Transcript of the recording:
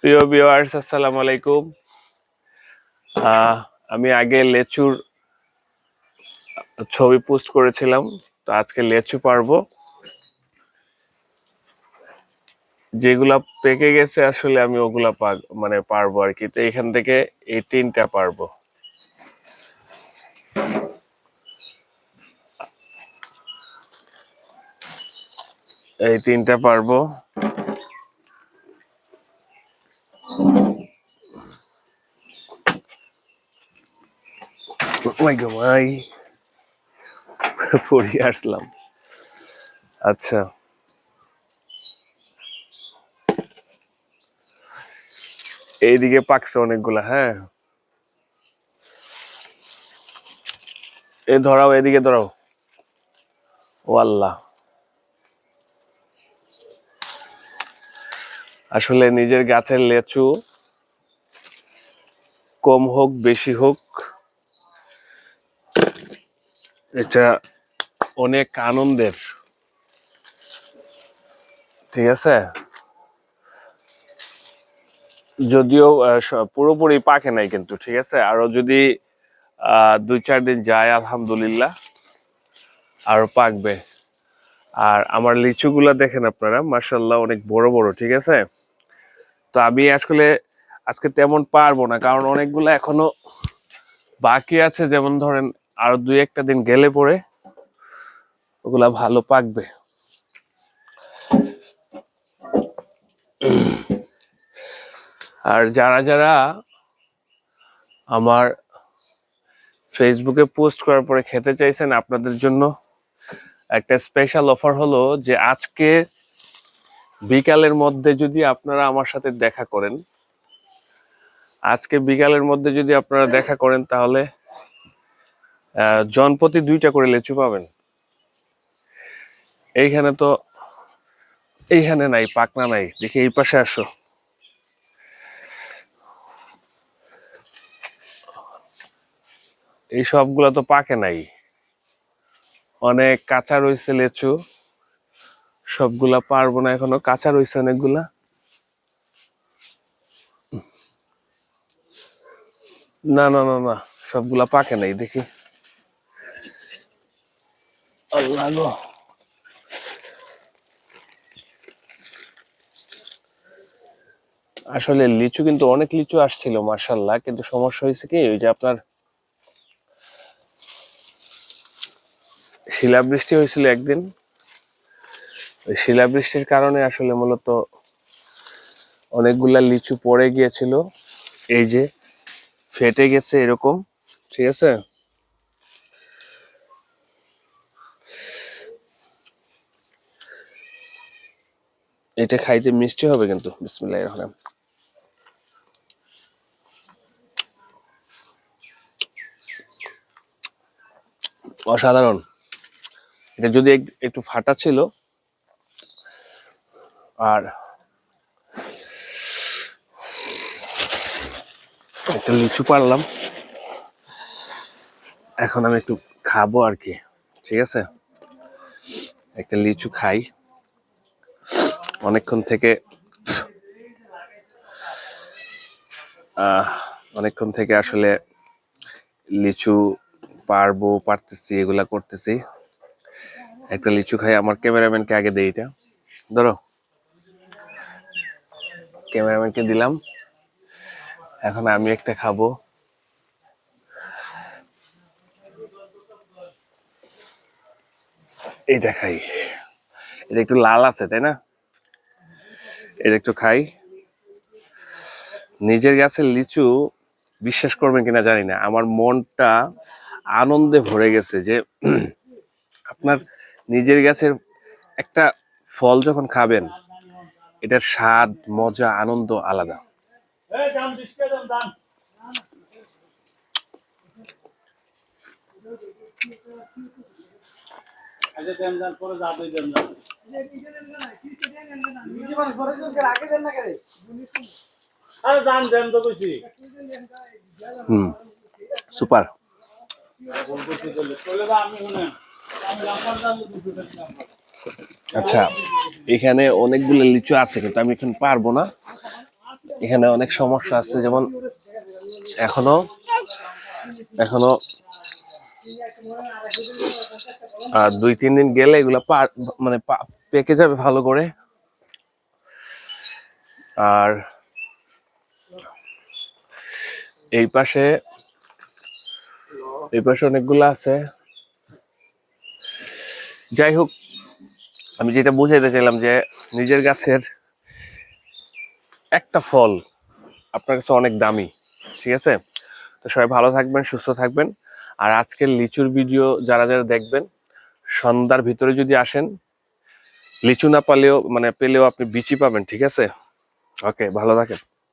প্রিয় ভিউয়ার্স, আসসালামু আলাইকুম। আমি আগে লেচুর ছবি পোস্ট করেছিলাম, তো আজকে লেচু পারবো। যেগুলা পেকে গেছে আসলে আমি ওগুলা পারবো আর কি। তো এখান থেকে এই তিনটা পারবো। এই তিনটা পারবো। ওই গো ভাই, পড়ে আসলাম। আচ্ছা, এইদিকে পাকছে অনেকগুলা। হ্যাঁ, এ ধরাও, এদিকে ধরাও। ও আল্লাহ, আসলে নিজের গাছের লেচু কম হোক বেশি হোক, এটা অনেক আনন্দের। ঠিক আছে, যদিও পুরোপুরি পাকে নাই কিন্তু, ঠিক আছে। আরো যদি 2-4 দিন যায় আলহামদুলিল্লাহ আরো পাকবে। আর আমার লিচুগুলা দেখেন আপনারা, মাশাআল্লাহ অনেক বড় বড়। ঠিক আছে, তো আমি আসলে আজকে তেমন পারবো না, কারণ অনেকগুলা এখনো বাকি আছে। যেমন ধরেন আরো 2-1টা দিন গেলে পরে ওগুলা ভালো পাকবে। আর যারা যারা আমার ফেসবুকে পোস্ট করার পরে খেতে চাইছেন, আপনাদের জন্য একটা স্পেশাল অফার হলো যে আজকে বিকালের মধ্যে যদি আপনারা আমার সাথে দেখা করেন, তাহলে জনপ্রতি 2টা করে লেচু পাবেন। এইখানে তো, এইখানে নাই, পাকনা নাই। দেখি এই পাশে আসো। এই সবগুলা তো পাকে নাই, অনেক কাঁচা রয়েছে লেচু। সবগুলা পারবো না, এখনো কাঁচা রয়েছে অনেকগুলা। না না না না, সবগুলা পাকে নাই। দেখি, আল্লাহ গো। আসলে লিচু কিন্তু অনেক লিচু আসছিল মাশাআল্লাহ, কিন্তু সমস্যা হয়েছে কি, ওই যে আপনার শিলাবৃষ্টি হয়েছিল একদিন। ওই শিলাবৃষ্টির কারণে আসলে মূলত অনেকগুলা লিচু পড়ে গিয়েছিল, এই যে ফেটে গেছে এরকম। ঠিক আছে, এটা খাইতে মিষ্টি হবে কিন্তু। বিসমিল্লাহির রহমানির রহিম। অসাধারণ। এটা যদি একটু ফাটা ছিল। আর একটা লিচু পারলাম, এখন আমি একটু খাবো আর কি। ঠিক আছে, একটা লিচু খাই। অনেকক্ষণ থেকে আসলে লিচু পারতেছি, এগুলা করতেছি। একটা লিচু খাই। আমার ক্যামেরাম্যানকে আগে দেই, এটা ধরো। ক্যামেরাম্যানকে দিলাম, এখন আমি একটা খাবো। এইটা খাই। এটা একটু লাল আছে, তাই না? এটা একটু খাই। নিজের গাছের লিচু, বিশ্বাস করবেন কিনা জানি না, আমার মনটা আনন্দে ভরে গেছে যে আপনার নিজের গাছের একটা ফল যখন খাবেন, এটার স্বাদ, মজা, আনন্দ আলাদা। সুপার। আচ্ছা, এখানে অনেকগুলো লিচু আছে, কিন্তু আমি এখন পারবো না। এখানে অনেক সমস্যা আছে, যেমন এখনো এখনো 2-3 দিন গেলে এগুলা মানে পেকে যাবে ভালো করে। আর এই পাশে অনেকগুলো আছে। যাই হোক, আমি যেটা বুঝাইতে চাইলাম যে নিজের গাছের একটা ফল আপনার কাছে অনেক দামি, ঠিক আছে? তো সবাই ভালো থাকবেন, সুস্থ থাকবেন। আর আজকের লিচুর ভিডিও যারা যারা দেখবেন, সন্ধ্যার ভিতরে যদি আসেন, লিচু না পেলেও আপনি বিচি পাবেন, ঠিক আছে? ওকে, ভালো থাকেন।